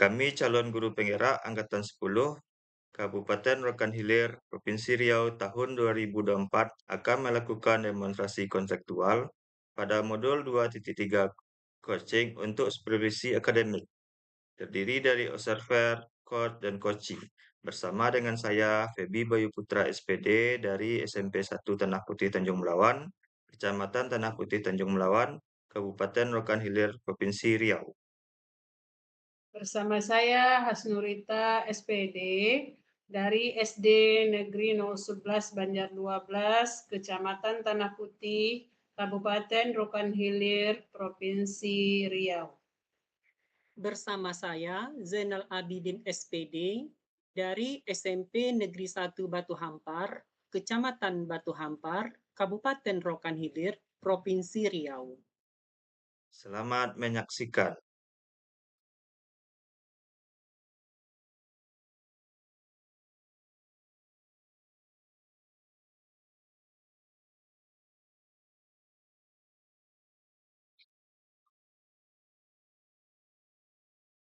Kami calon guru penggerak Angkatan 10 Kabupaten Rokan Hilir, Provinsi Riau tahun 2024 akan melakukan demonstrasi konseptual pada modul 2.3 coaching untuk supervisi akademik, terdiri dari observer, coach, dan coaching. Bersama dengan saya, Febi Bayu Putra SPD dari SMP 1 Tanah Putih Tanjung Melawan, Kecamatan Tanah Putih Tanjung Melawan, Kabupaten Rokan Hilir, Provinsi Riau. Bersama saya Hasnurita SPD dari SD Negeri 011 Banjar 12, Kecamatan Tanah Putih, Kabupaten Rokan Hilir, Provinsi Riau. Bersama saya Zainal Abidin SPD dari SMP Negeri 1 Batu Hampar, Kecamatan Batu Hampar, Kabupaten Rokan Hilir, Provinsi Riau. Selamat menyaksikan.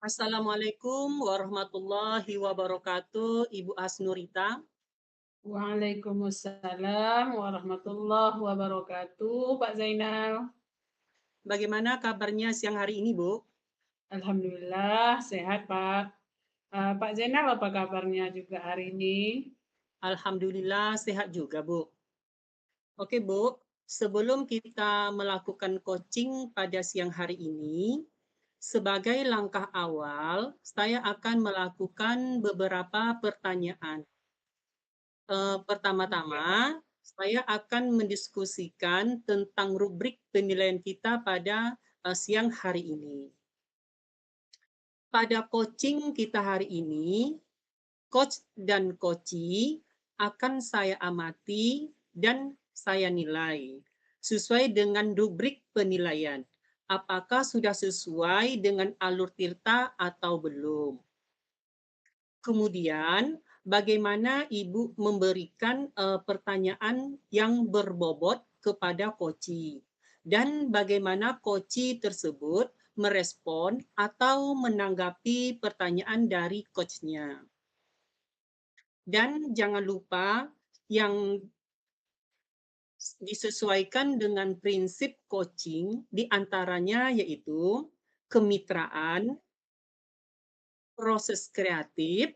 Assalamualaikum warahmatullahi wabarakatuh, Ibu Hasnurita. Waalaikumsalam warahmatullahi wabarakatuh, Pak Zainal. Bagaimana kabarnya siang hari ini, Bu? Alhamdulillah sehat, Pak. Pak Zainal apa kabarnya juga hari ini? Alhamdulillah sehat juga, Bu. Oke, Bu. Sebelum kita melakukan coaching pada siang hari ini, sebagai langkah awal, saya akan melakukan beberapa pertanyaan. Pertama-tama, saya akan mendiskusikan tentang rubrik penilaian kita pada siang hari ini. Pada coaching kita hari ini, coach dan coachee akan saya amati dan saya nilai sesuai dengan rubrik penilaian. Apakah sudah sesuai dengan alur tirta atau belum? Kemudian, bagaimana Ibu memberikan pertanyaan yang berbobot kepada coachee dan bagaimana coachee tersebut merespon atau menanggapi pertanyaan dari coach-nya. Dan jangan lupa yang disesuaikan dengan prinsip coaching diantaranya yaitu kemitraan, proses kreatif,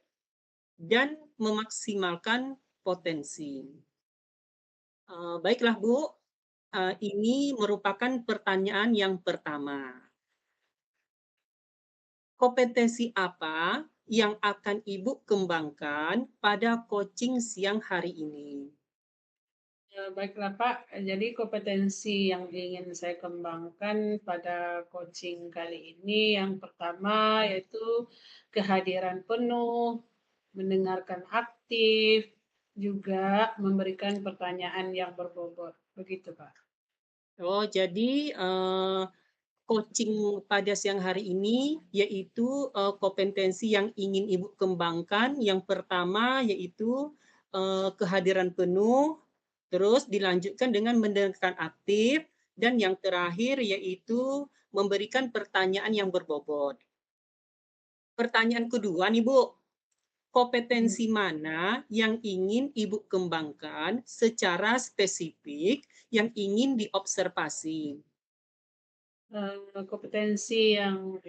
dan memaksimalkan potensi. Baiklah Bu, ini merupakan pertanyaan yang pertama. Kompetensi apa yang akan Ibu kembangkan pada coaching siang hari ini? Baiklah Pak, jadi kompetensi yang ingin saya kembangkan pada coaching kali ini yang pertama yaitu kehadiran penuh, mendengarkan aktif, juga memberikan pertanyaan yang berbobot. Begitu Pak. Oh, jadi coaching pada siang hari ini yaitu kompetensi yang ingin Ibu kembangkan. Yang pertama yaitu kehadiran penuh, terus dilanjutkan dengan mendengarkan aktif, dan yang terakhir yaitu memberikan pertanyaan yang berbobot. Pertanyaan kedua nih Bu, kompetensi mana yang ingin Ibu kembangkan secara spesifik yang ingin diobservasi? Kompetensi yang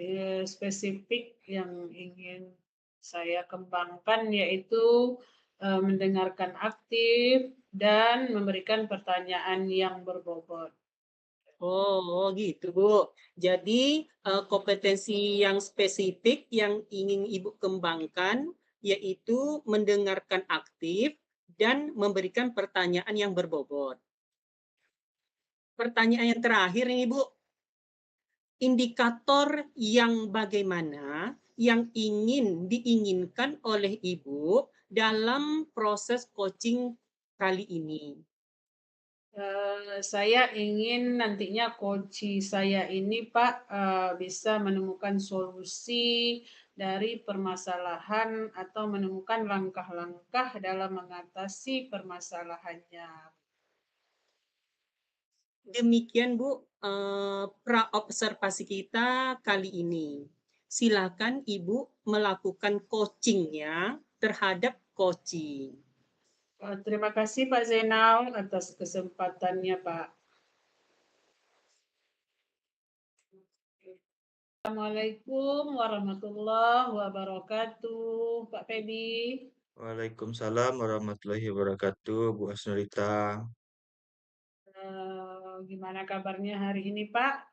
spesifik yang ingin saya kembangkan yaitu mendengarkan aktif dan memberikan pertanyaan yang berbobot. Oh, gitu, Bu. Jadi, kompetensi yang spesifik yang ingin Ibu kembangkan yaitu mendengarkan aktif dan memberikan pertanyaan yang berbobot. Pertanyaan yang terakhir ini, Bu. Indikator yang bagaimana yang ingin diinginkan oleh Ibu dalam proses coaching kali ini? Saya ingin nantinya coach saya ini Pak bisa menemukan solusi dari permasalahan atau menemukan langkah-langkah dalam mengatasi permasalahannya. Demikian Bu, pra-observasi kita kali ini. silakan Ibu melakukan coaching ya terhadap Koci. Terima kasih Pak Zainal atas kesempatannya Pak. Assalamualaikum warahmatullahi wabarakatuh, Pak Feby. Waalaikumsalam warahmatullahi wabarakatuh, Bu Asnurita. Gimana kabarnya hari ini, Pak?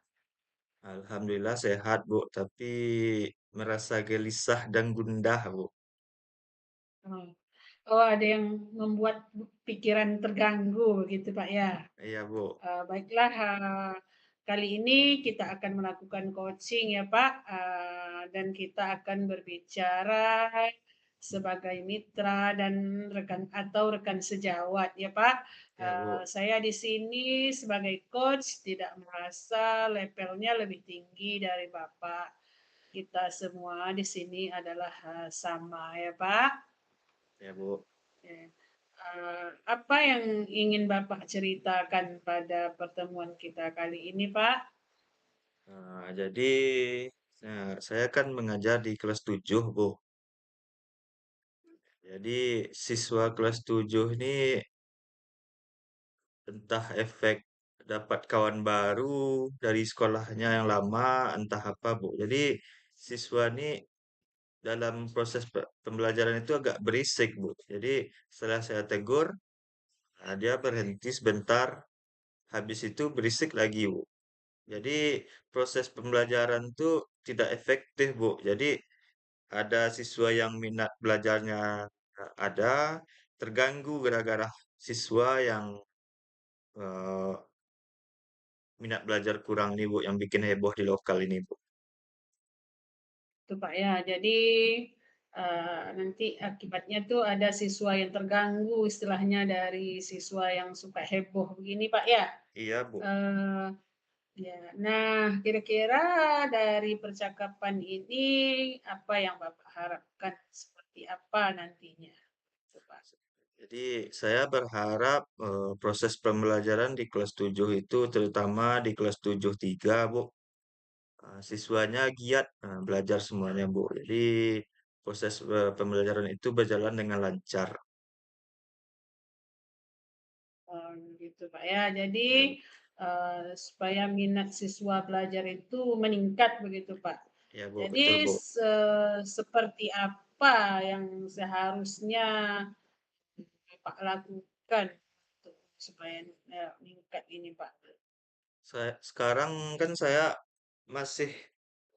Alhamdulillah sehat, Bu, tapi merasa gelisah dan gundah, Bu. Oh, oh, ada yang membuat pikiran terganggu begitu, Pak ya. Iya, Bu. Baiklah, kali ini kita akan melakukan coaching ya, Pak, dan kita akan berbicara sebagai mitra dan rekan sejawat ya, Pak. Ya, Bu. Saya di sini sebagai coach tidak merasa levelnya lebih tinggi dari Bapak. Kita semua di sini adalah sama ya, Pak. Ya, Bu. Apa yang ingin Bapak ceritakan pada pertemuan kita kali ini, Pak? Jadi saya kan mengajar di kelas 7, Bu. Jadi siswa kelas 7 ini entah efek dapat kawan baru dari sekolahnya yang lama, entah apa, Bu. Jadi siswa ini dalam proses pembelajaran itu agak berisik, Bu. Jadi setelah saya tegur, dia berhenti sebentar, habis itu berisik lagi, Bu. Jadi proses pembelajaran itu tidak efektif, Bu. Jadi ada siswa yang minat belajarnya ada, terganggu gara-gara siswa yang eh, minat belajar kurang nih, Bu, yang bikin heboh di lokal ini, Bu. Itu Pak ya. Jadi nanti akibatnya tuh ada siswa yang terganggu istilahnya dari siswa yang suka heboh begini Pak ya. Iya, Bu. Eh, ya. Nah, kira-kira dari percakapan ini apa yang Bapak harapkan seperti apa nantinya? Tuh, Pak. Jadi saya berharap proses pembelajaran di kelas 7 itu terutama di kelas 7-3, Bu. Siswanya giat belajar semuanya, Bu. Jadi proses pembelajaran itu berjalan dengan lancar. Gitu Pak ya. Jadi Ya, Bu. supaya minat siswa belajar itu meningkat begitu Pak. Ya, Bu, betul, Jadi Bu. seperti apa yang seharusnya Pak lakukan untuk supaya meningkat ini Pak? Sekarang kan saya masih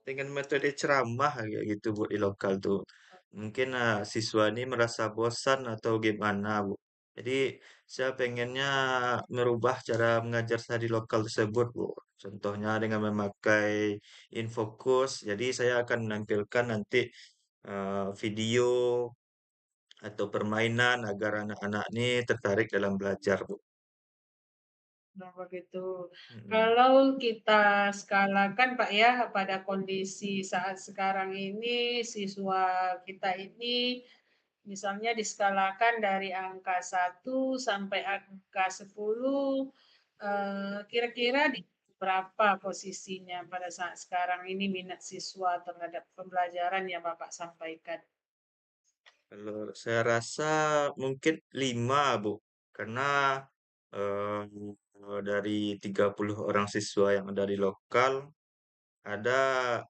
dengan metode ceramah kayak gitu, Bu, di lokal tuh. Mungkin siswa ini merasa bosan atau gimana, Bu. Jadi saya pengennya merubah cara mengajar saya di lokal tersebut, Bu. Contohnya dengan memakai infokus. Jadi saya akan menampilkan nanti video atau permainan agar anak-anak ini tertarik dalam belajar, Bu. Nah, begitu. Mm-mm. Kalau kita skalakan Pak ya pada kondisi saat sekarang ini siswa kita ini misalnya diskalakan dari angka 1 sampai angka 10, kira-kira di berapa posisinya pada saat sekarang ini minat siswa terhadap pembelajaran yang Bapak sampaikan? Kalau saya rasa mungkin 5, Bu. Karena dari 30 orang siswa yang ada di lokal, ada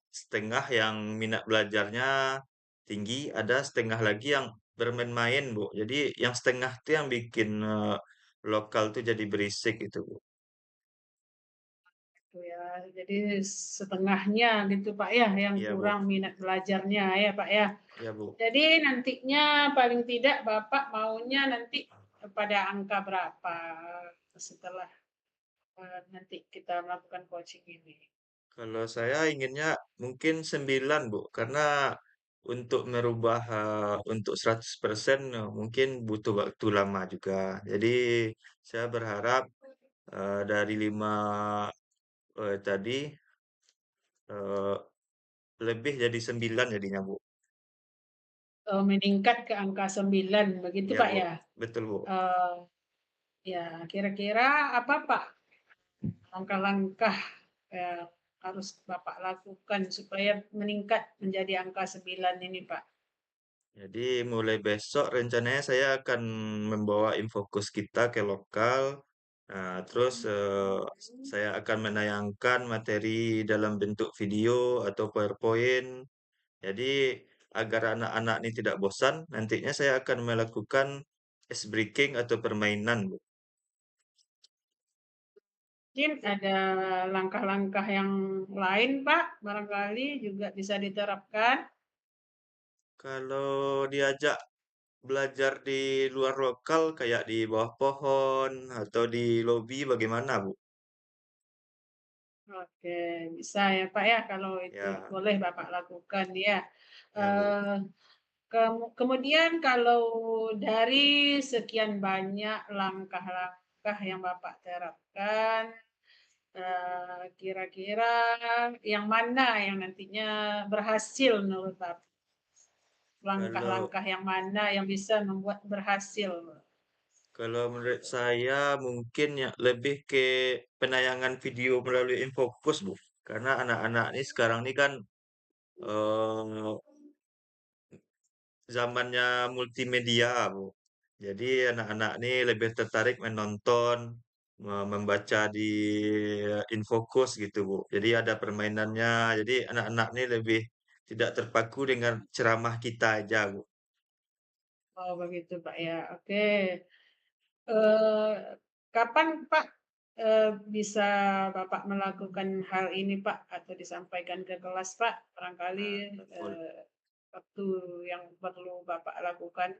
setengah yang minat belajarnya tinggi, ada setengah lagi yang bermain-main, Bu. Jadi yang setengah itu yang bikin lokal tuh jadi berisik itu, Bu. Gitu ya. Jadi setengahnya gitu Pak ya yang Iya, kurang Bu. minat belajarnya ya Pak ya. Iya, Bu. Jadi nantinya paling tidak Bapak maunya nanti pada angka berapa setelah nanti kita melakukan coaching ini? Kalau saya inginnya mungkin 9, Bu, karena untuk merubah untuk 100% mungkin butuh waktu lama juga. Jadi saya berharap dari 5 tadi eh, lebih jadi 9 jadinya, Bu. Meningkat ke angka 9 begitu Ya, Pak Bu. ya? Betul, Bu. Eh, ya kira-kira apa Pak langkah-langkah ya, harus Bapak lakukan supaya meningkat menjadi angka 9 ini, Pak? Jadi mulai besok rencananya saya akan membawa infokus kita ke lokal. Nah, terus saya akan menayangkan materi dalam bentuk video atau PowerPoint. Jadi agar anak-anak ini tidak bosan, nantinya saya akan melakukan ice breaking atau permainan, Bu. Mungkin ada langkah-langkah yang lain, Pak, barangkali juga bisa diterapkan. Kalau diajak belajar di luar lokal kayak di bawah pohon atau di lobi bagaimana, Bu? Oke, bisa ya, Pak, ya, kalau itu Ya, boleh Bapak lakukan ya. ya, Bu. Eee, kemudian kalau dari sekian banyak langkah-langkah yang Bapak terapkan, kira-kira yang mana yang nantinya berhasil menurut Bapak? Kalau Langkah-langkah yang mana yang bisa membuat berhasil? Kalau menurut saya mungkin ya lebih ke penayangan video melalui Infocus, Bu. Karena anak-anak ini sekarang ini kan eh, zamannya multimedia, Bu. Jadi anak-anak ini lebih tertarik menonton, membaca di Infocus gitu, Bu. Jadi ada permainannya. Jadi anak-anak ini lebih tidak terpaku dengan ceramah kita aja, Bu. Oh begitu, Pak, ya, oke. Eee, kapan, Pak, bisa Bapak melakukan hal ini, Pak, atau disampaikan ke kelas, Pak? Barangkali, Nah, eee, waktu yang perlu Bapak lakukan.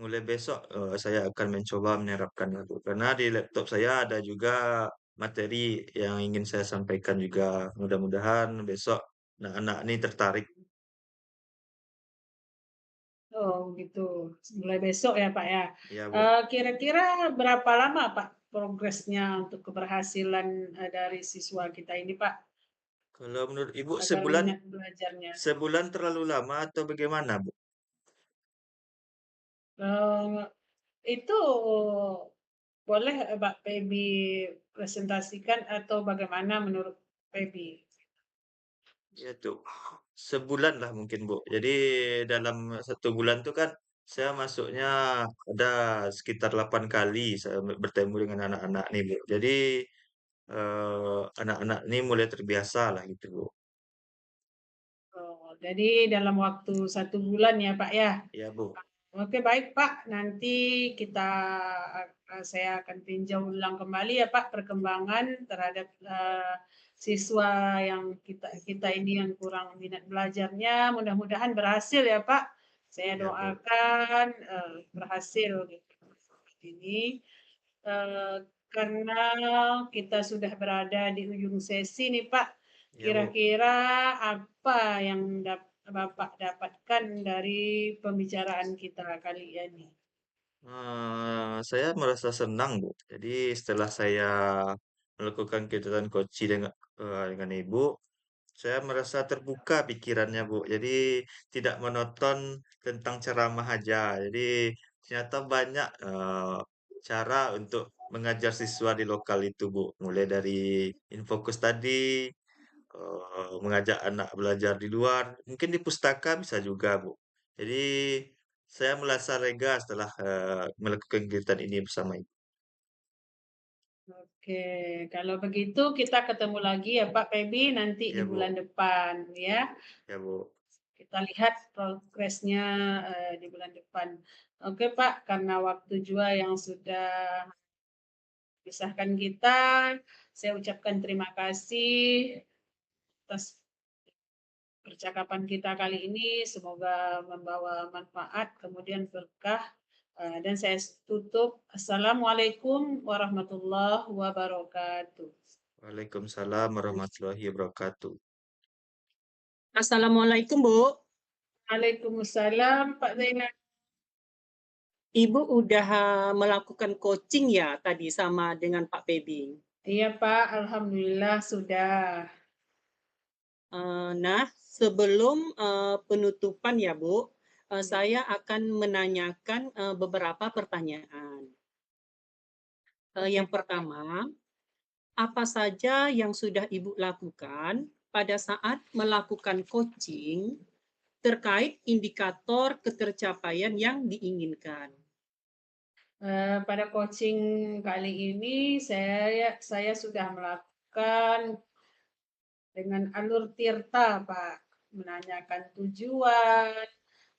mulai besok saya akan mencoba menerapkannya, Bu. Karena di laptop saya ada juga materi yang ingin saya sampaikan juga. Mudah-mudahan besok anak-anak ini tertarik. Oh gitu, mulai besok ya, Pak, ya. Ya, Bu. Kira-kira berapa lama, Pak, progresnya untuk keberhasilan, dari siswa kita ini, Pak, Kalau menurut Ibu agar sebulan minat belajarnya? sebulan terlalu lama atau bagaimana, Bu? Eee, itu boleh, Pak Febi presentasikan atau bagaimana menurut Febi? Ya tuh, sebulan lah mungkin, Bu. Jadi dalam 1 bulan tuh kan saya masuknya ada sekitar 8 kali saya bertemu dengan anak-anak nih, Bu. Jadi anak-anak ini mulai terbiasa lah gitu, Bu. Oh, jadi dalam waktu 1 bulan ya, Pak, ya? Ya, Bu. Oke, baik, Pak. Nanti kita saya akan tinjau ulang kembali ya, Pak, perkembangan terhadap, siswa yang kita kita ini yang kurang minat belajarnya. Mudah-mudahan berhasil ya, Pak. Saya Ya, Bu. doakan, berhasil gitu ini, eee, karena kita sudah berada di ujung sesi nih, Pak. Ya, Bu. Kira-kira apa yang Bapak dapatkan dari pembicaraan kita kali ini? Saya merasa senang, Bu. Jadi setelah saya melakukan kegiatan coaching dengan Ibu, saya merasa terbuka pikirannya, Bu. Jadi tidak monoton tentang ceramah aja. Jadi ternyata banyak cara untuk mengajar siswa di lokal itu, Bu. Mulai dari infokus tadi, mengajak anak belajar di luar, mungkin di pustaka bisa juga, Bu. Jadi saya merasa lega setelah melakukan kegiatan ini bersama Ibu. Oke, kalau begitu kita ketemu lagi ya Pak Febi nanti di Ya, bulan Bu. depan ya. Ya, Bu. Kita lihat progresnya, di bulan depan. Oke Pak, karena waktu juga yang sudah memisahkan kita, saya ucapkan terima kasih atas percakapan kita kali ini. Semoga membawa manfaat, kemudian berkah, dan saya tutup. Assalamualaikum warahmatullahi wabarakatuh. Waalaikumsalam warahmatullahi wabarakatuh. Assalamualaikum, Bu. Waalaikumsalam Pak Zainal. Ibu udah melakukan coaching ya tadi sama dengan Pak Febi. Iya Pak, alhamdulillah sudah. Nah, sebelum penutupan ya, Bu, Hmm. saya akan menanyakan beberapa pertanyaan. Oke Yang Pak. pertama, apa saja yang sudah Ibu lakukan pada saat melakukan coaching terkait indikator ketercapaian yang diinginkan? Pada coaching kali ini saya sudah melakukan dengan alur Tirta, Pak. Menanyakan tujuan,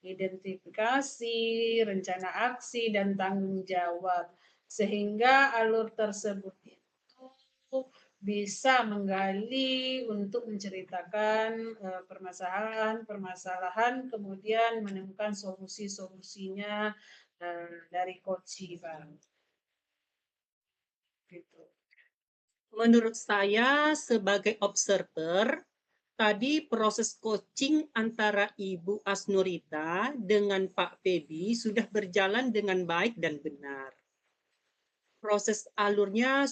identifikasi, rencana aksi, dan tanggung jawab. Sehingga alur tersebut itu bisa menggali untuk menceritakan permasalahan-permasalahan, kemudian menemukan solusi-solusinya dari coaching, Pak. Gitu. Menurut saya sebagai observer, tadi proses coaching antara Ibu Asnurita dengan Pak Febi sudah berjalan dengan baik dan benar. Proses alurnya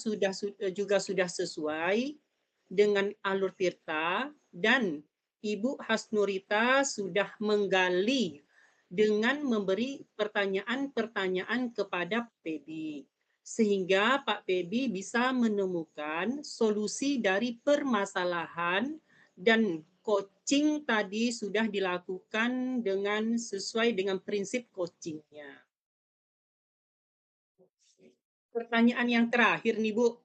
juga sudah sesuai dengan alur Tirta dan Ibu Hasnurita sudah menggali dengan memberi pertanyaan-pertanyaan kepada Febi. Sehingga Pak Febi bisa menemukan solusi dari permasalahan dan coaching tadi sudah dilakukan dengan sesuai dengan prinsip coachingnya. Pertanyaan yang terakhir nih Bu,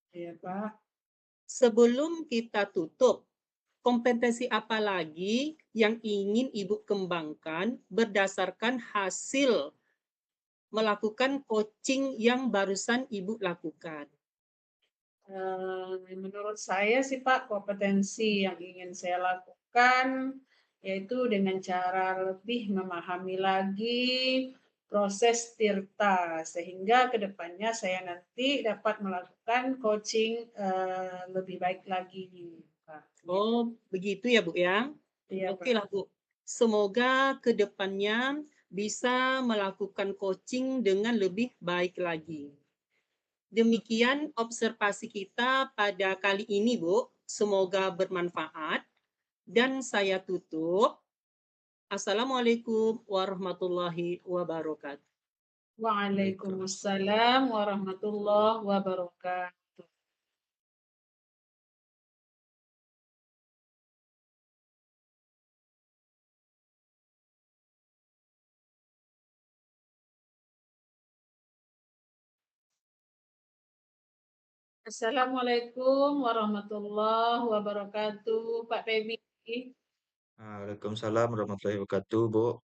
Iya, Pak. sebelum kita tutup, kompetensi apa lagi yang ingin Ibu kembangkan berdasarkan hasil melakukan coaching yang barusan Ibu lakukan? Menurut saya sih Pak, kompetensi yang ingin saya lakukan yaitu dengan cara lebih memahami lagi proses Tirta, sehingga ke depannya saya nanti dapat melakukan coaching lebih baik lagi, Pak. Oh, begitu ya Bu ya? Iya, Oke Pak. lah Bu. Semoga ke depannya bisa melakukan coaching dengan lebih baik lagi. Demikian observasi kita pada kali ini, Bu. Semoga bermanfaat. Dan saya tutup. Assalamualaikum warahmatullahi wabarakatuh. Waalaikumsalam warahmatullahi wabarakatuh. Assalamualaikum warahmatullahi wabarakatuh, Pak Febi. Waalaikumsalam warahmatullahi wabarakatuh, Bu.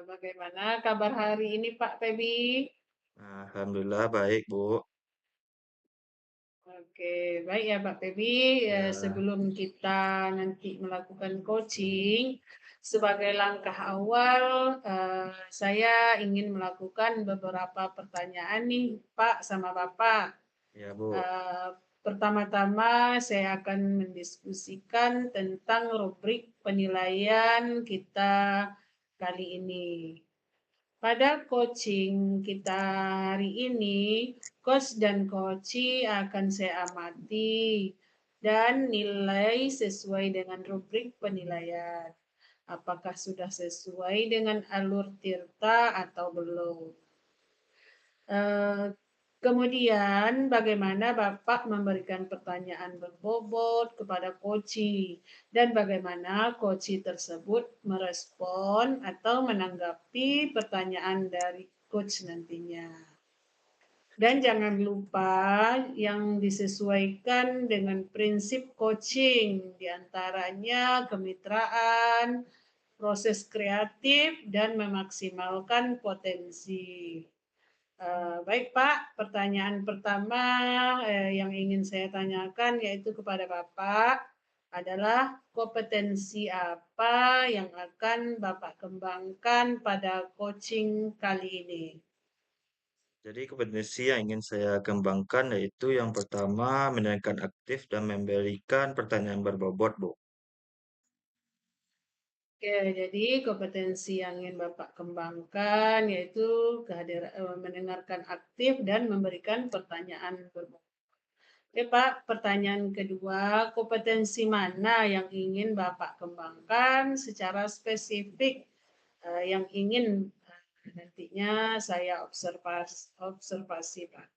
Bagaimana kabar hari ini, Pak Febi? Alhamdulillah baik, Bu. Oke, baik ya Pak Febi. Ya, Sebelum kita nanti melakukan coaching, sebagai langkah awal, saya ingin melakukan beberapa pertanyaan nih, Pak, sama Bapak. ya, Bu. Pertama-tama saya akan mendiskusikan tentang rubrik penilaian kita kali ini. Pada coaching kita hari ini, coach dan coachi akan saya amati dan nilai sesuai dengan rubrik penilaian. Apakah sudah sesuai dengan alur Tirta atau belum? Kemudian bagaimana Bapak memberikan pertanyaan berbobot kepada coachi dan bagaimana coachi tersebut merespon atau menanggapi pertanyaan dari coach nantinya. Dan jangan lupa yang disesuaikan dengan prinsip coaching, diantaranya kemitraan, proses kreatif, dan memaksimalkan potensi. Baik Pak, pertanyaan pertama yang ingin saya tanyakan yaitu kepada Bapak adalah kompetensi apa yang akan Bapak kembangkan pada coaching kali ini? Jadi kompetensi yang ingin saya kembangkan yaitu yang pertama menanyakan aktif dan memberikan pertanyaan berbobot, Bu. Oke, jadi kompetensi yang ingin Bapak kembangkan yaitu mendengarkan aktif dan memberikan pertanyaan berbobot. Oke Pak, pertanyaan kedua, kompetensi mana yang ingin Bapak kembangkan secara spesifik yang ingin nantinya saya observasi Pak?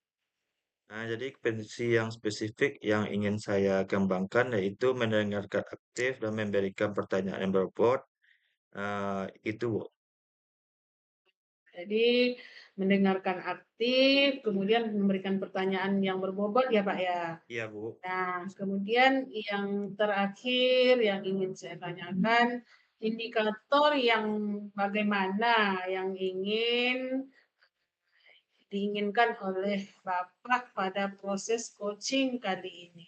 Nah, jadi kompetensi yang spesifik yang ingin saya kembangkan yaitu mendengarkan aktif dan memberikan pertanyaan yang berbobot. Itu, Bu. Jadi mendengarkan aktif, kemudian memberikan pertanyaan yang berbobot ya Pak ya. Iya, Bu. Nah, kemudian yang terakhir yang ingin saya tanyakan, indikator yang bagaimana yang diinginkan oleh Bapak pada proses coaching kali ini?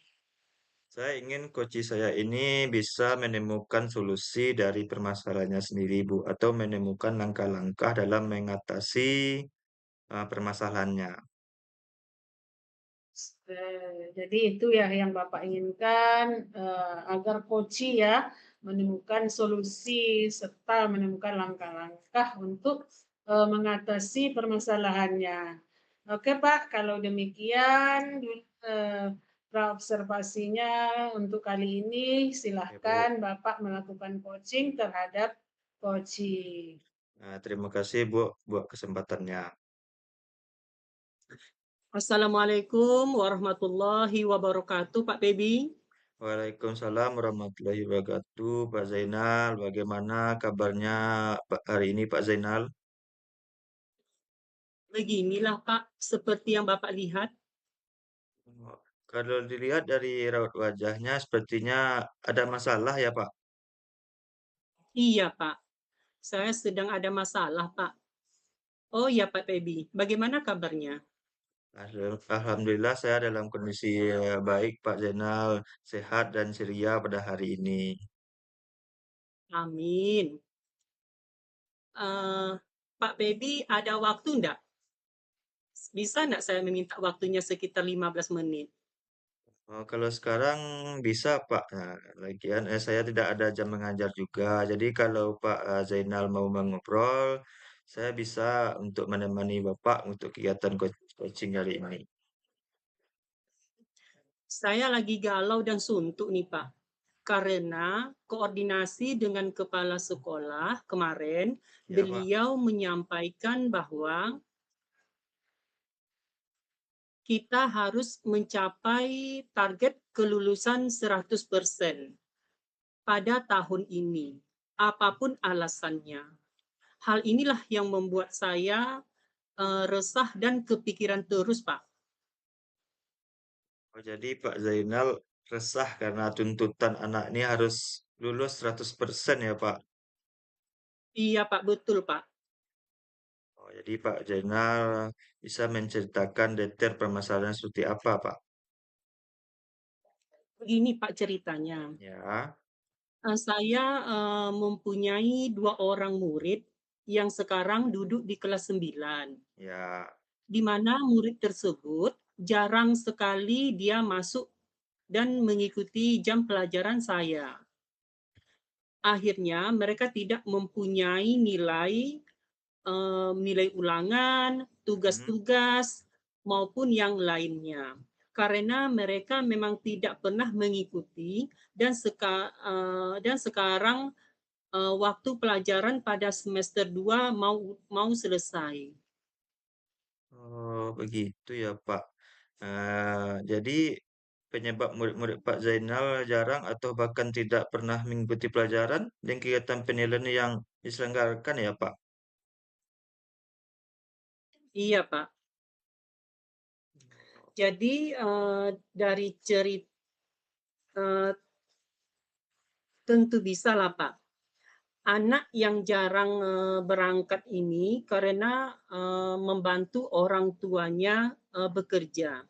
Saya ingin coach saya ini bisa menemukan solusi dari permasalahannya sendiri, Bu, atau menemukan langkah-langkah dalam mengatasi permasalahannya. Jadi itu ya yang Bapak inginkan, agar coach ya menemukan solusi serta menemukan langkah-langkah untuk, mengatasi permasalahannya. Oke Pak, kalau demikian observasinya untuk kali ini, Ya, Bu. silahkan Bapak melakukan coaching terhadap coaching. Nah, terima kasih, Bu, buat kesempatannya. Assalamualaikum warahmatullahi wabarakatuh, Pak Febi. Waalaikumsalam warahmatullahi wabarakatuh, Pak Zainal. Bagaimana kabarnya hari ini, Pak Zainal? Beginilah Pak, seperti yang Bapak lihat. Oh, kalau dilihat dari raut wajahnya, sepertinya ada masalah ya, Pak. Iya Pak, saya sedang ada masalah Pak. Oh iya Pak Febi, bagaimana kabarnya? Alhamdulillah saya dalam kondisi baik, Pak Zainal, sehat dan ceria pada hari ini. Amin. Eh, Pak Febi ada waktu enggak? Bisa enggak saya meminta waktunya sekitar 15 menit? Oh, kalau sekarang bisa, Pak. Nah, lagian saya tidak ada jam mengajar juga. Jadi kalau Pak Zainal mau mengobrol, saya bisa untuk menemani Bapak untuk kegiatan coaching hari ini. Saya lagi galau dan suntuk nih Pak. Karena koordinasi dengan kepala sekolah kemarin, Ya, Pak. beliau menyampaikan bahwa kita harus mencapai target kelulusan 100% pada tahun ini, apapun alasannya. Hal inilah yang membuat saya resah dan kepikiran terus, Pak. Oh, jadi Pak Zainal resah karena tuntutan anak ini harus lulus 100% ya, Pak. Iya, Pak, betul, Pak. Oh, jadi Pak Zainal bisa menceritakan detail permasalahan seperti apa, Pak? Begini, Pak, ceritanya. Ya, Saya mempunyai 2 orang murid yang sekarang duduk di kelas 9, ya. di mana murid tersebut jarang sekali dia masuk dan mengikuti jam pelajaran saya. Akhirnya mereka tidak mempunyai nilai ulangan, Hmm. tugas-tugas, maupun yang lainnya. Karena mereka memang tidak pernah mengikuti dan sekarang waktu pelajaran pada semester 2 mau selesai. Oh, begitu ya, Pak. Jadi penyebab murid-murid Pak Zainal jarang atau bahkan tidak pernah mengikuti pelajaran dan kegiatan penilaian yang diselenggarakan ya, Pak? Iya, Pak. Jadi dari cerita tentu bisa lah, Pak. Anak yang jarang berangkat ini karena membantu orang tuanya bekerja.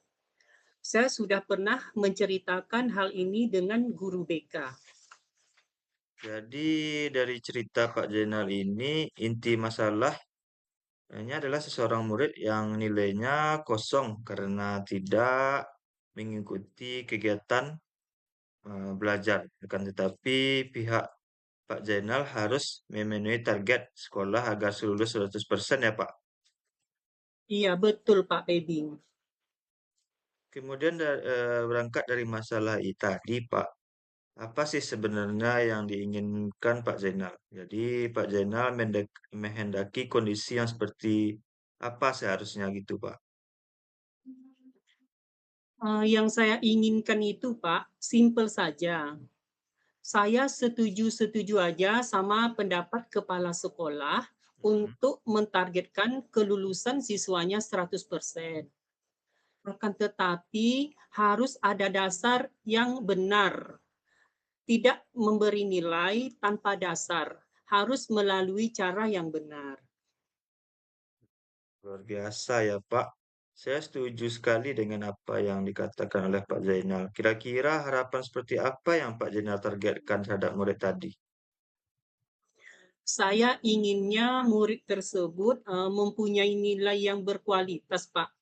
Saya sudah pernah menceritakan hal ini dengan guru BK. Jadi dari cerita Pak Zainal ini inti masalahnya adalah seseorang murid yang nilainya kosong karena tidak mengikuti kegiatan belajar. Akan tetapi pihak Pak Zainal harus memenuhi target sekolah agar lulus 100% ya, Pak. Iya, betul Pak Pebing. Kemudian berangkat dari masalah tadi, Pak, apa sih sebenarnya yang diinginkan Pak Zainal? Jadi Pak Zainal menghendaki kondisi yang seperti apa seharusnya gitu, Pak? Yang saya inginkan itu, Pak, simpel saja. Saya setuju-setuju aja sama pendapat kepala sekolah untuk mentargetkan kelulusan siswanya 100%. Akan tetapi harus ada dasar yang benar. Tidak memberi nilai tanpa dasar. Harus melalui cara yang benar. Luar biasa ya, Pak. Saya setuju sekali dengan apa yang dikatakan oleh Pak Zainal. Kira-kira harapan seperti apa yang Pak Zainal targetkan terhadap murid tadi? Saya inginnya murid tersebut mempunyai nilai yang berkualitas, Pak.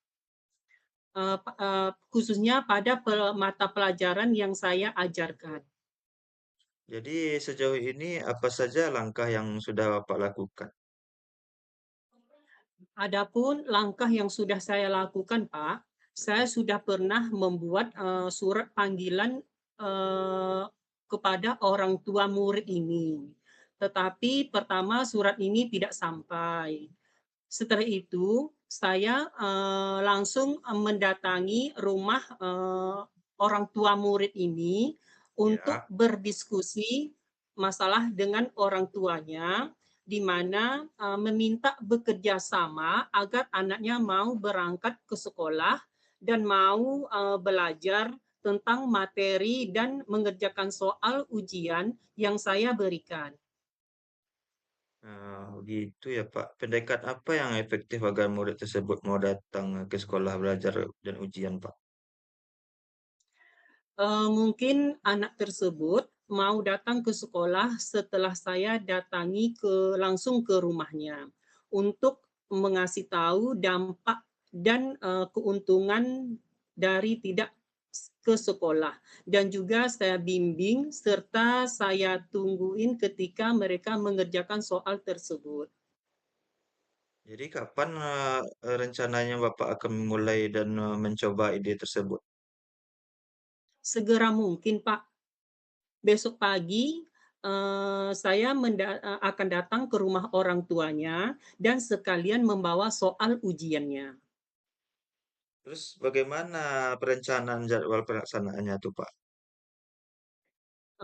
Khususnya pada mata pelajaran yang saya ajarkan. Jadi sejauh ini apa saja langkah yang sudah Bapak lakukan? Adapun langkah yang sudah saya lakukan, Pak, saya sudah pernah membuat surat panggilan kepada orang tua murid ini. Tetapi pertama surat ini tidak sampai. Setelah itu saya langsung mendatangi rumah orang tua murid ini untuk Ya, berdiskusi masalah dengan orang tuanya, di mana meminta bekerja sama agar anaknya mau berangkat ke sekolah dan mau belajar tentang materi dan mengerjakan soal ujian yang saya berikan. gitu ya Pak. Pendekat apa yang efektif agar murid tersebut mau datang ke sekolah belajar dan ujian, Pak? Mungkin anak tersebut mau datang ke sekolah setelah saya datangi langsung ke rumahnya untuk mengasih tahu dampak dan keuntungan dari tidak ke sekolah, dan juga saya bimbing serta saya tungguin ketika mereka mengerjakan soal tersebut. Jadi kapan rencananya Bapak akan memulai dan mencoba ide tersebut? Segera mungkin, Pak. Besok pagi saya akan datang ke rumah orang tuanya dan sekalian membawa soal ujiannya. Terus bagaimana perencanaan jadwal pelaksanaannya tuh, Pak?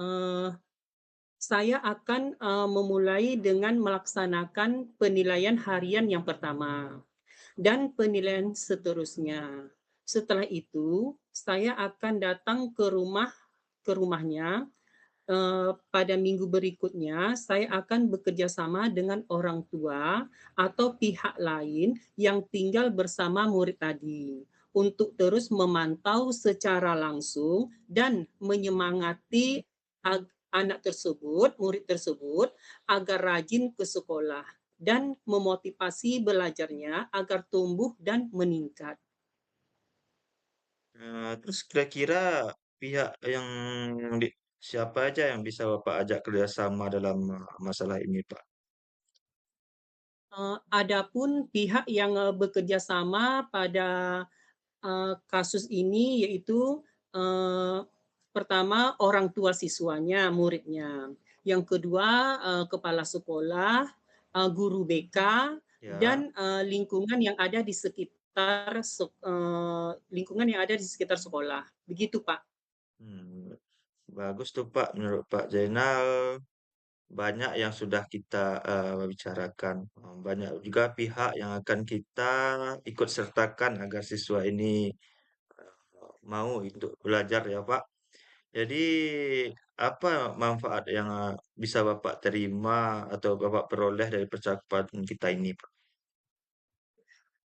Eh, saya akan memulai dengan melaksanakan penilaian harian yang pertama dan penilaian seterusnya. Setelah itu, saya akan datang ke rumahnya. Pada minggu berikutnya, saya akan bekerja sama dengan orang tua atau pihak lain yang tinggal bersama murid tadi untuk terus memantau secara langsung dan menyemangati anak tersebut, murid tersebut, agar rajin ke sekolah dan memotivasi belajarnya agar tumbuh dan meningkat. Terus kira-kira pihak yang di, siapa aja yang bisa Bapak ajak kerjasama dalam masalah ini, Pak? Adapun pihak yang bekerja sama pada kasus ini yaitu eh, pertama orang tua siswanya, muridnya. Yang kedua kepala sekolah, guru BK, dan Ya, lingkungan yang ada di sekitar lingkungan yang ada di sekitar sekolah. Begitu, Pak. hmm, bagus tuh Pak. Menurut Pak Zainal, banyak yang sudah kita bicarakan. Banyak juga pihak yang akan kita ikut sertakan agar siswa ini mau untuk belajar ya Pak. Jadi apa manfaat yang bisa Bapak terima atau Bapak peroleh dari percakapan kita ini, Pak?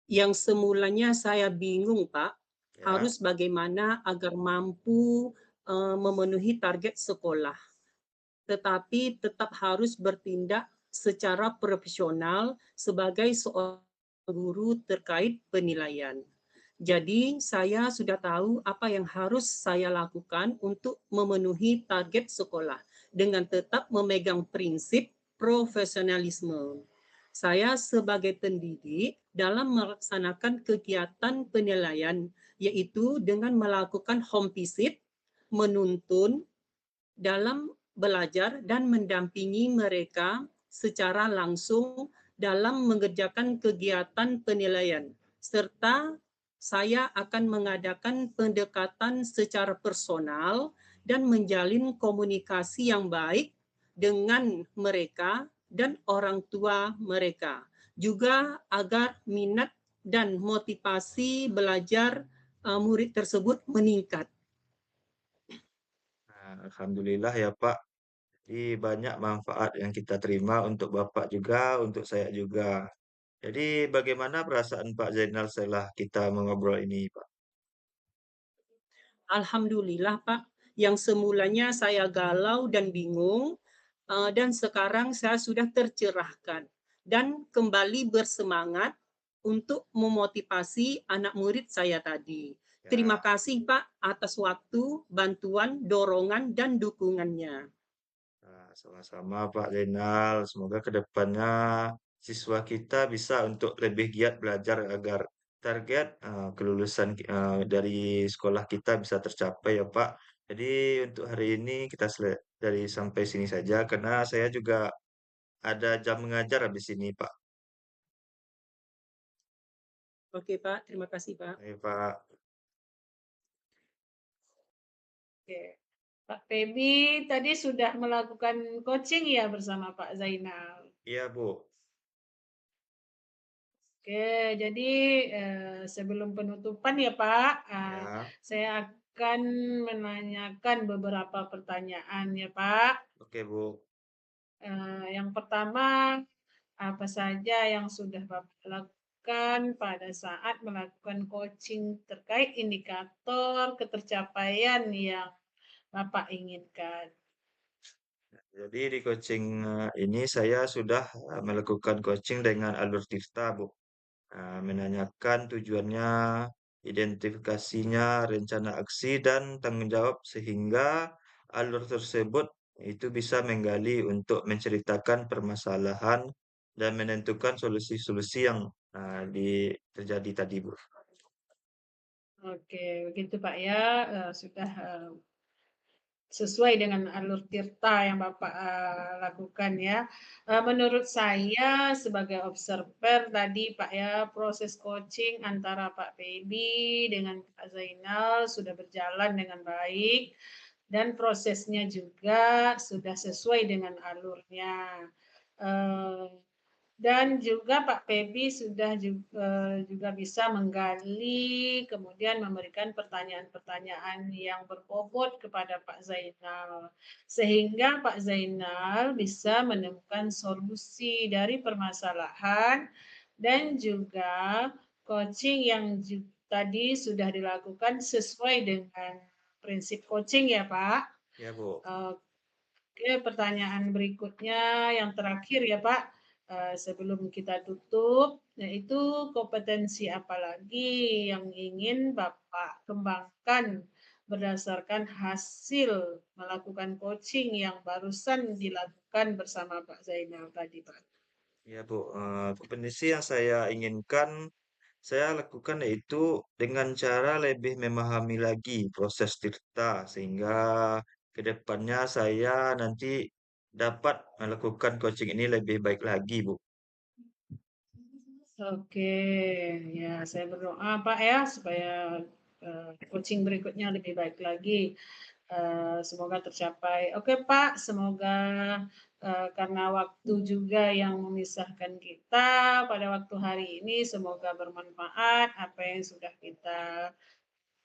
Yang semulanya saya bingung, Pak, Ya, harus bagaimana agar mampu memenuhi target sekolah, tetapi tetap harus bertindak secara profesional sebagai seorang guru terkait penilaian. Jadi, saya sudah tahu apa yang harus saya lakukan untuk memenuhi target sekolah dengan tetap memegang prinsip profesionalisme. Saya sebagai pendidik dalam melaksanakan kegiatan penilaian, yaitu dengan melakukan home visit, menuntun dalam belajar dan mendampingi mereka secara langsung dalam mengerjakan kegiatan penilaian, serta saya akan mengadakan pendekatan secara personal dan menjalin komunikasi yang baik dengan mereka dan orang tua mereka. Juga agar minat dan motivasi belajar murid tersebut meningkat. Nah, alhamdulillah ya Pak. Jadi banyak manfaat yang kita terima untuk Bapak juga, untuk saya juga. Jadi bagaimana perasaan Pak Zainal setelah kita mengobrol ini, Pak? Alhamdulillah Pak, yang semulanya saya galau dan bingung, dan sekarang saya sudah tercerahkan dan kembali bersemangat untuk memotivasi anak murid saya tadi. Terima Ya, kasih Pak atas waktu, bantuan, dorongan, dan dukungannya. nah, sama-sama Pak Zainal. Semoga kedepannya siswa kita bisa untuk lebih giat belajar agar target kelulusan dari sekolah kita bisa tercapai ya Pak. Jadi untuk hari ini kita dari sampai sini saja karena saya juga ada jam mengajar habis ini Pak. Oke Pak, terima kasih Pak. Baik, Pak. Oke. Pak Febi tadi sudah melakukan coaching ya bersama Pak Zainal. Iya Bu. Oke, jadi sebelum penutupan ya Pak, Ya, saya akan menanyakan beberapa pertanyaan ya Pak. oke Bu. Yang pertama, apa saja yang sudah Bapak lakukan pada saat melakukan coaching terkait indikator ketercapaian yang Bapak inginkan? Jadi di coaching ini saya sudah melakukan coaching dengan alur Tirta, Bu. Menanyakan tujuannya, identifikasinya, rencana aksi, dan tanggung jawab sehingga alur tersebut itu bisa menggali untuk menceritakan permasalahan dan menentukan solusi-solusi yang terjadi tadi, Bu. Oke, begitu Pak ya, sudah sesuai dengan alur tirta yang Bapak lakukan ya. Menurut saya sebagai observer tadi Pak ya, proses coaching antara Pak Febi dengan Pak Zainal sudah berjalan dengan baik dan prosesnya juga sudah sesuai dengan alurnya. Eh, dan juga Pak Febi sudah juga bisa menggali, kemudian memberikan pertanyaan-pertanyaan yang berbobot kepada Pak Zainal. Sehingga Pak Zainal bisa menemukan solusi dari permasalahan dan juga coaching yang tadi sudah dilakukan sesuai dengan prinsip coaching ya Pak. Ya, Bu. Oke, pertanyaan berikutnya yang terakhir ya Pak, sebelum kita tutup, yaitu kompetensi apa lagi yang ingin Bapak kembangkan berdasarkan hasil melakukan coaching yang barusan dilakukan bersama Pak Zainal tadi, Pak? Ya, Bu. Kompetensi yang saya inginkan saya lakukan yaitu dengan cara lebih memahami lagi proses tirta sehingga ke depannya saya nanti dapat melakukan coaching ini lebih baik lagi, Bu. Oke, ya saya berdoa Pak ya supaya coaching berikutnya lebih baik lagi. Semoga tercapai. Oke Pak, semoga karena waktu juga yang memisahkan kita pada waktu hari ini, semoga bermanfaat apa yang sudah kita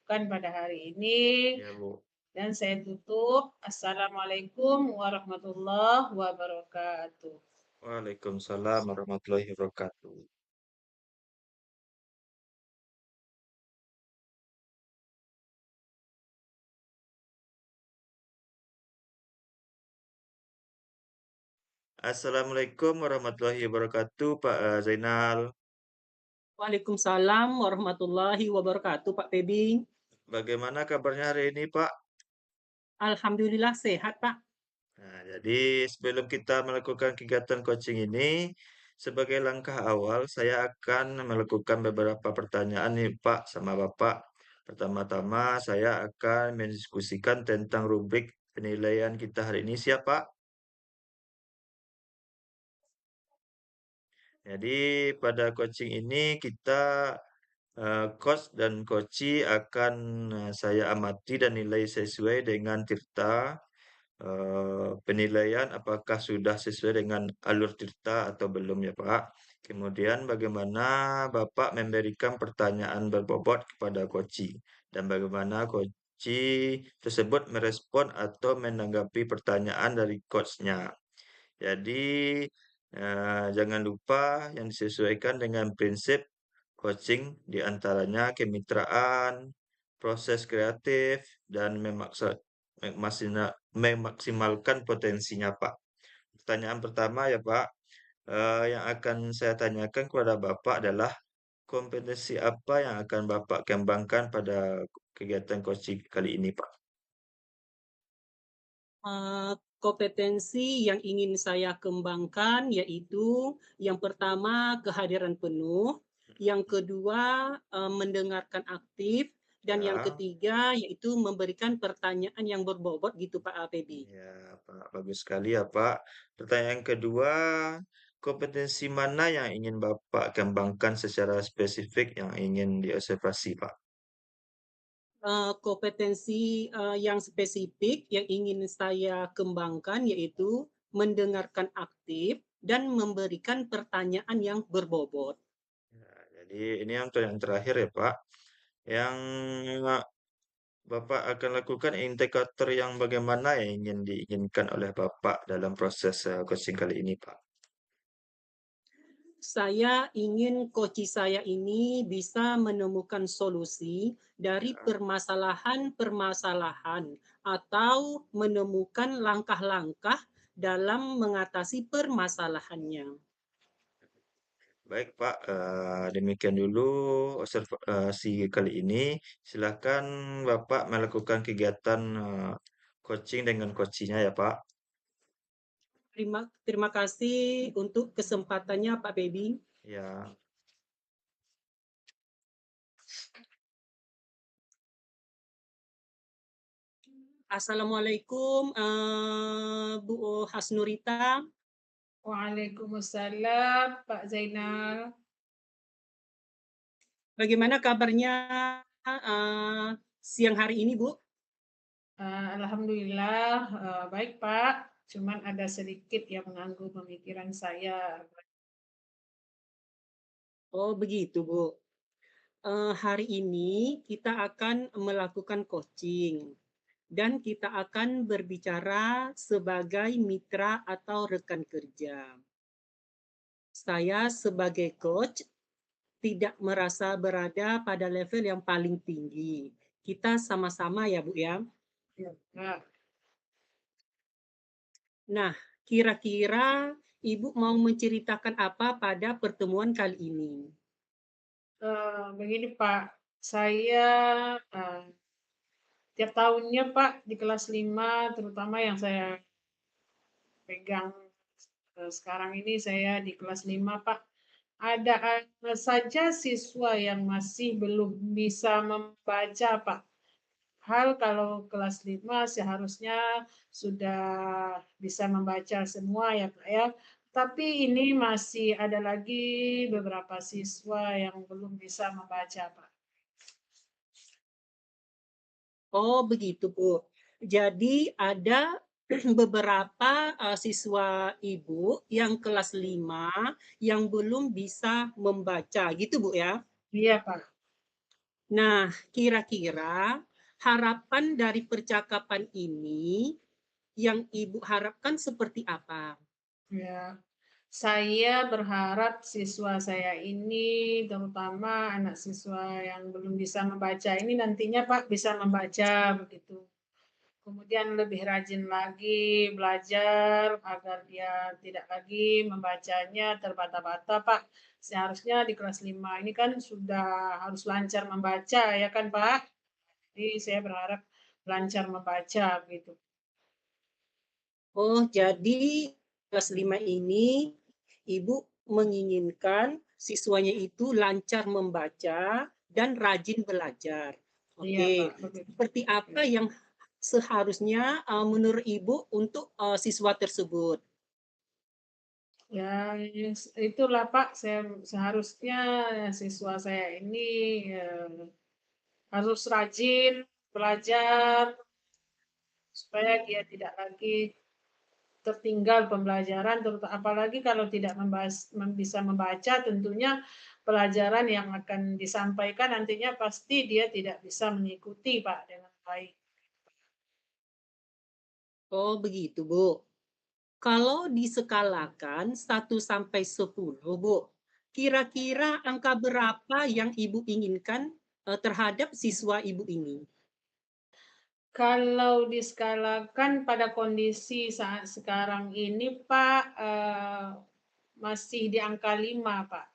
lakukan pada hari ini. Ya, Bu. Dan saya tutup. Assalamualaikum warahmatullahi wabarakatuh. Waalaikumsalam warahmatullahi wabarakatuh. Assalamualaikum warahmatullahi wabarakatuh, Pak Zainal. Waalaikumsalam warahmatullahi wabarakatuh Pak Febi. Bagaimana kabarnya hari ini, Pak? Alhamdulillah sehat Pak. Nah, jadi sebelum kita melakukan kegiatan coaching ini, sebagai langkah awal, saya akan melakukan beberapa pertanyaan nih, Pak, sama Bapak. Pertama-tama, saya akan mendiskusikan tentang rubrik penilaian kita hari ini. Siap, Pak? Jadi, pada coaching ini kita Coach dan koci akan saya amati dan nilai sesuai dengan tirta penilaian apakah sudah sesuai dengan alur tirta atau belum ya Pak. Kemudian bagaimana Bapak memberikan pertanyaan berbobot kepada koci dan bagaimana koci tersebut merespon atau menanggapi pertanyaan dari coachnya. Jadi jangan lupa yang disesuaikan dengan prinsip coaching diantaranya kemitraan, proses kreatif, dan memaksimalkan potensinya, Pak. Pertanyaan pertama ya, Pak, yang akan saya tanyakan kepada Bapak adalah kompetensi apa yang akan Bapak kembangkan pada kegiatan coaching kali ini, Pak? Kompetensi yang ingin saya kembangkan yaitu yang pertama kehadiran penuh, yang kedua mendengarkan aktif, dan yang Ya, ketiga yaitu memberikan pertanyaan yang berbobot gitu Pak Febi. ya, Pak. Bagus sekali ya, Pak. Pertanyaan kedua, kompetensi mana yang ingin Bapak kembangkan secara spesifik yang ingin diobservasi, Pak? Kompetensi yang spesifik yang ingin saya kembangkan yaitu mendengarkan aktif dan memberikan pertanyaan yang berbobot. Ya, jadi ini yang terakhir ya, Pak. Yang Bapak akan lakukan indikator yang bagaimana yang ingin diinginkan oleh Bapak dalam proses coaching kali ini, Pak? Saya ingin coach saya ini bisa menemukan solusi dari Ya, permasalahan-permasalahan atau menemukan langkah-langkah dalam mengatasi permasalahannya. baik, Pak. Demikian dulu observasi kali ini. Silakan Bapak melakukan kegiatan coaching dengan coachingnya ya, Pak. Terima kasih untuk kesempatannya Pak Baby. Ya. Assalamualaikum Bu Hasnurita. Waalaikumsalam Pak Zainal. Bagaimana kabarnya siang hari ini Bu? Alhamdulillah baik Pak. Cuman ada sedikit yang mengganggu pemikiran saya. Oh begitu Bu. Hari ini kita akan melakukan coaching dan kita akan berbicara sebagai mitra atau rekan kerja. Saya sebagai coach tidak merasa berada pada level yang paling tinggi. Kita sama-sama ya Bu ya. Ya, Pak. Nah, kira-kira Ibu mau menceritakan apa pada pertemuan kali ini? Begini Pak, saya tiap tahunnya Pak di kelas 5 terutama yang saya pegang sekarang ini saya di kelas 5 Pak, ada saja siswa yang masih belum bisa membaca Pak. Hal kalau kelas 5 seharusnya sudah bisa membaca semua ya Pak ya. Tapi ini masih ada lagi beberapa siswa yang belum bisa membaca Pak. Oh, begitu, Bu. Jadi ada beberapa siswa Ibu yang kelas 5 yang belum bisa membaca, gitu, Bu ya. Iya Pak. Nah, kira-kira harapan dari percakapan ini yang Ibu harapkan seperti apa? Ya, saya berharap siswa saya ini, terutama anak siswa yang belum bisa membaca ini nantinya Pak bisa membaca begitu. Kemudian lebih rajin lagi belajar agar dia tidak lagi membacanya terbata-bata Pak. Seharusnya di kelas 5 ini kan sudah harus lancar membaca ya kan Pak. Jadi saya berharap lancar membaca gitu. Oh, jadi kelas 5 ini Ibu menginginkan siswanya itu lancar membaca dan rajin belajar. Iya Oke, Pak, begitu. seperti apa yang seharusnya menurut Ibu untuk siswa tersebut? Ya, itulah Pak, seharusnya siswa saya ini, harus rajin belajar supaya dia tidak lagi tertinggal pembelajaran, apalagi kalau tidak bisa membaca, tentunya pelajaran yang akan disampaikan nantinya pasti dia tidak bisa mengikuti Pak dengan baik. Oh, begitu, Bu. Kalau diskalakan 1 sampai 10, Bu, kira-kira angka berapa yang Ibu inginkan, terhadap siswa Ibu ini? Kalau diskalakan pada kondisi saat sekarang ini Pak, masih di angka 5 Pak.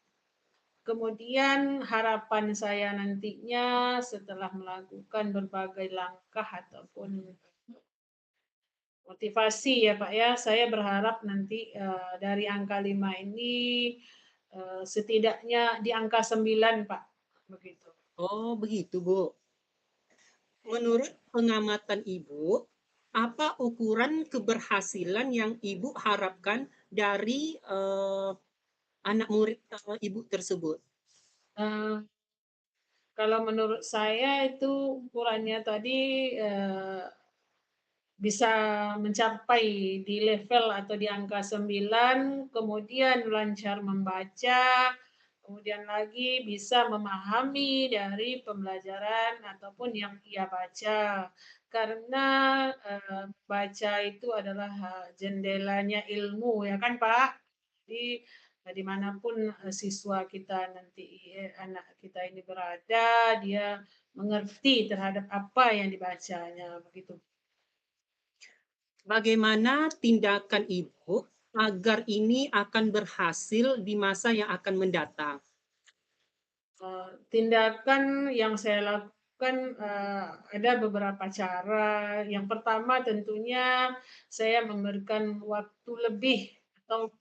Kemudian harapan saya nantinya setelah melakukan berbagai langkah ataupun motivasi ya Pak ya, saya berharap nanti, dari angka 5 ini, setidaknya di angka 9 Pak, begitu. Oh, begitu, Bu. Menurut pengamatan Ibu, apa ukuran keberhasilan yang Ibu harapkan dari, anak murid, Ibu tersebut? Eee, Kalau menurut saya itu ukurannya tadi, bisa mencapai di level atau di angka 9, kemudian lancar membaca, kemudian lagi bisa memahami dari pembelajaran ataupun yang ia baca. Karena, baca itu adalah, jendelanya ilmu ya kan, Pak? Jadi, di manapun, siswa kita nanti anak kita ini berada, dia mengerti terhadap apa yang dibacanya, begitu. Bagaimana tindakan Ibu agar ini akan berhasil di masa yang akan mendatang? Tindakan yang saya lakukan, ada beberapa cara. Yang pertama tentunya saya memberikan waktu lebih atau,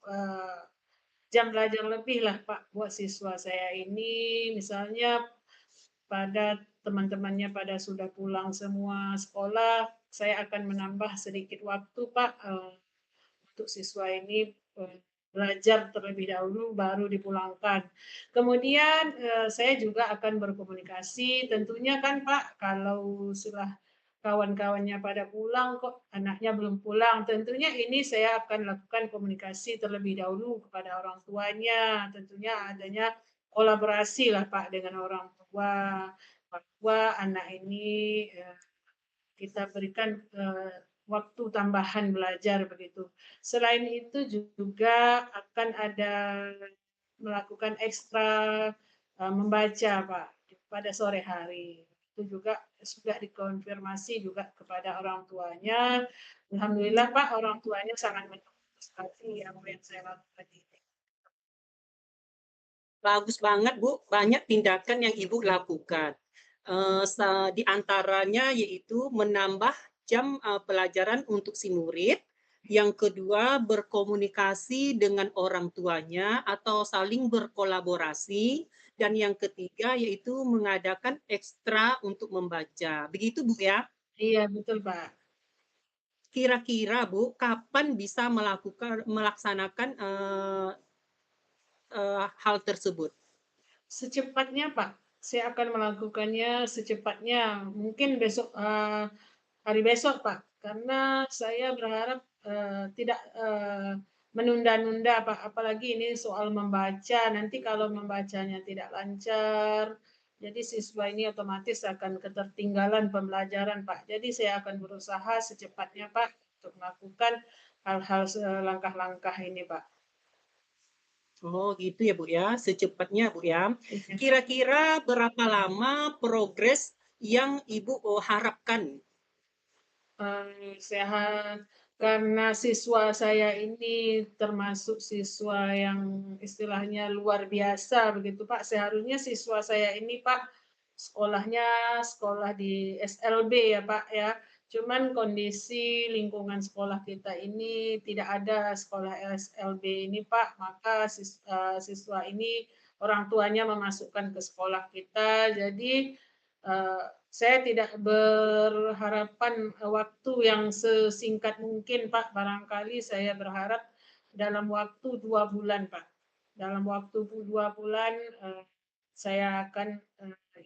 jam belajar lebih lah Pak, buat siswa saya ini. Misalnya pada teman-temannya pada sudah pulang semua sekolah, saya akan menambah sedikit waktu Pak, untuk siswa ini, belajar terlebih dahulu baru dipulangkan. Kemudian, saya juga akan berkomunikasi tentunya kan Pak, kalau sudah kawan-kawannya pada pulang kok anaknya belum pulang, tentunya ini saya akan lakukan komunikasi terlebih dahulu kepada orang tuanya, tentunya adanya kolaborasi lah Pak dengan orang tua, bahwa anak ini, kita berikan, waktu tambahan belajar begitu. Selain itu juga akan ada melakukan ekstra, membaca Pak, pada sore hari. Itu juga sudah dikonfirmasi juga kepada orang tuanya. Alhamdulillah Pak, orang tuanya sangat mendukung sekali apa yang saya lakukan ini. Bagus banget, Bu, banyak tindakan yang Ibu lakukan. Di antaranya yaitu menambah jam, pelajaran untuk si murid, yang kedua berkomunikasi dengan orang tuanya atau saling berkolaborasi, dan yang ketiga yaitu mengadakan ekstra untuk membaca. Begitu, Bu, ya? Iya betul Pak. Kira-kira, Bu, kapan bisa melaksanakan, hal tersebut? Secepatnya Pak, saya akan melakukannya secepatnya, mungkin besok, hari besok, Pak, karena saya berharap, tidak, menunda-nunda, Pak, apalagi ini soal membaca, nanti kalau membacanya tidak lancar, jadi siswa ini otomatis akan ketertinggalan pembelajaran, Pak. Jadi saya akan berusaha secepatnya, Pak, untuk melakukan hal-hal langkah-langkah ini, Pak. Oh gitu ya Bu ya, secepatnya Bu ya. Iya. Kira-kira berapa lama progres yang Ibu harapkan? Sehat, karena siswa saya ini termasuk siswa yang istilahnya luar biasa begitu, Pak. Seharusnya siswa saya ini, Pak, sekolahnya sekolah di SLB ya, Pak, ya. Cuman kondisi lingkungan sekolah kita ini tidak ada sekolah SLB ini, Pak, maka siswa ini orang tuanya memasukkan ke sekolah kita. Jadi, saya tidak berharapan, waktu yang sesingkat mungkin, Pak. Barangkali saya berharap dalam waktu 2 bulan, Pak. Dalam waktu 2 bulan, saya akan,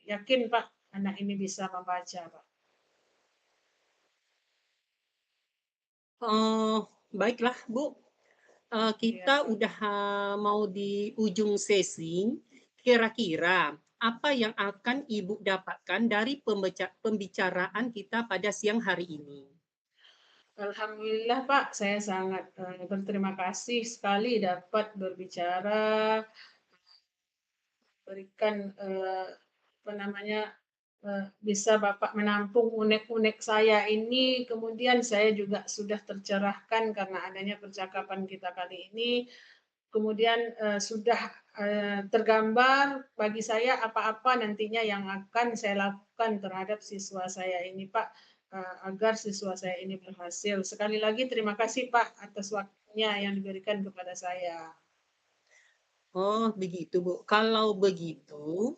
yakin, Pak, anak ini bisa membaca, Pak. Baiklah, Bu. Iya, Kita Pak. udah mau di ujung sesi. Kira-kira apa yang akan Ibu dapatkan dari pembicaraan kita pada siang hari ini? Alhamdulillah, Pak, saya sangat, berterima kasih sekali dapat berbicara, berikan, apa namanya, bisa Bapak menampung unek-unek saya ini, kemudian saya juga sudah tercerahkan karena adanya percakapan kita kali ini. Kemudian, sudah, tergambar bagi saya apa-apa nantinya yang akan saya lakukan terhadap siswa saya ini, Pak, agar siswa saya ini berhasil. Sekali lagi terima kasih, Pak, atas waktunya yang diberikan kepada saya. Oh, begitu, Bu. Kalau begitu,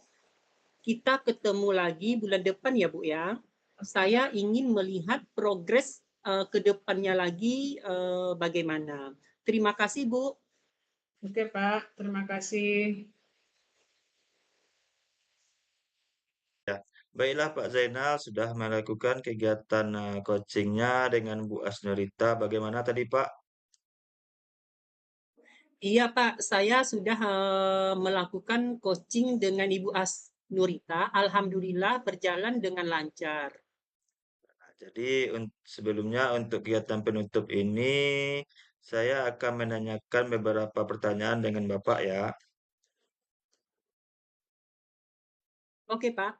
kita ketemu lagi bulan depan ya, Bu ya. Saya ingin melihat progres ke depannya lagi bagaimana. Terima kasih, Bu. Oke, Pak, terima kasih. Ya, baiklah Pak Zainal sudah melakukan kegiatan coachingnya dengan Bu Asnurita. Bagaimana tadi Pak? Iya, Pak, saya sudah melakukan coaching dengan Ibu Nurita. Alhamdulillah berjalan dengan lancar. Nah, jadi sebelumnya untuk kegiatan penutup ini saya akan menanyakan beberapa pertanyaan dengan Bapak ya. Oke, Pak.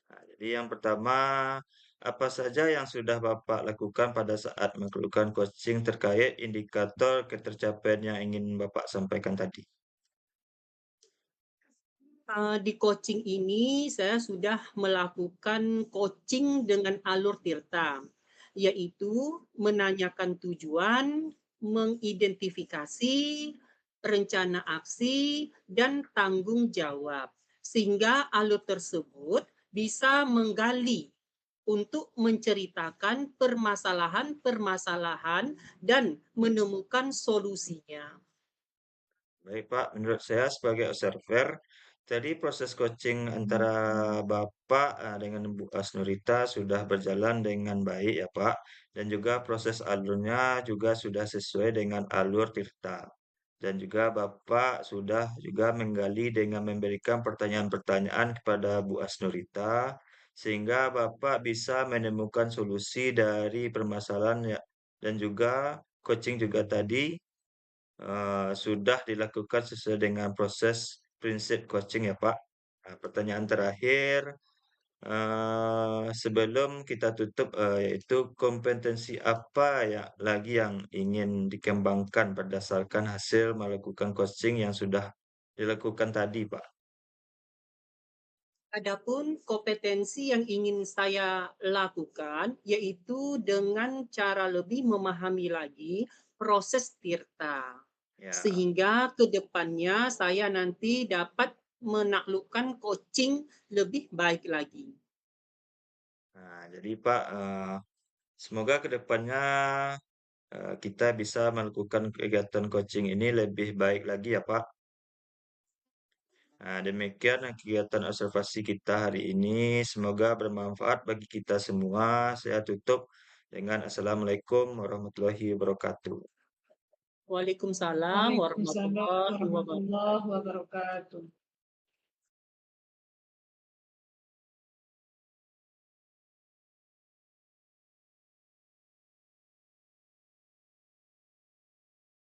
Nah, jadi yang pertama, apa saja yang sudah Bapak lakukan pada saat melakukan coaching terkait indikator ketercapaian yang ingin Bapak sampaikan tadi? Di coaching ini saya sudah melakukan coaching dengan alur Tirta, yaitu menanyakan tujuan, mengidentifikasi rencana aksi, dan tanggung jawab. Sehingga alur tersebut bisa menggali untuk menceritakan permasalahan-permasalahan dan menemukan solusinya. Baik Pak, menurut saya sebagai observer, tadi proses coaching antara Bapak dengan Bu Asnurita sudah berjalan dengan baik ya Pak, dan juga proses alurnya juga sudah sesuai dengan alur Tirta. Dan juga Bapak sudah juga menggali dengan memberikan pertanyaan-pertanyaan kepada Bu Asnurita, sehingga Bapak bisa menemukan solusi dari permasalahan ya, dan juga coaching juga tadi sudah dilakukan sesuai dengan proses prinsip coaching ya Pak. Nah, pertanyaan terakhir sebelum kita tutup yaitu kompetensi apa ya lagi yang ingin dikembangkan berdasarkan hasil melakukan coaching yang sudah dilakukan tadi Pak. Adapun kompetensi yang ingin saya lakukan yaitu dengan cara lebih memahami lagi proses tirta. Ya, Sehingga ke depannya saya nanti dapat menaklukkan coaching lebih baik lagi. nah jadi Pak semoga kedepannya kita bisa melakukan kegiatan coaching ini lebih baik lagi ya Pak. Nah, demikian kegiatan observasi kita hari ini. Semoga bermanfaat bagi kita semua. Saya tutup dengan Assalamualaikum warahmatullahi wabarakatuh. Waalaikumsalam Waalaikumsalam warahmatullahi wabarakatuh. warahmatullahi wabarakatuh.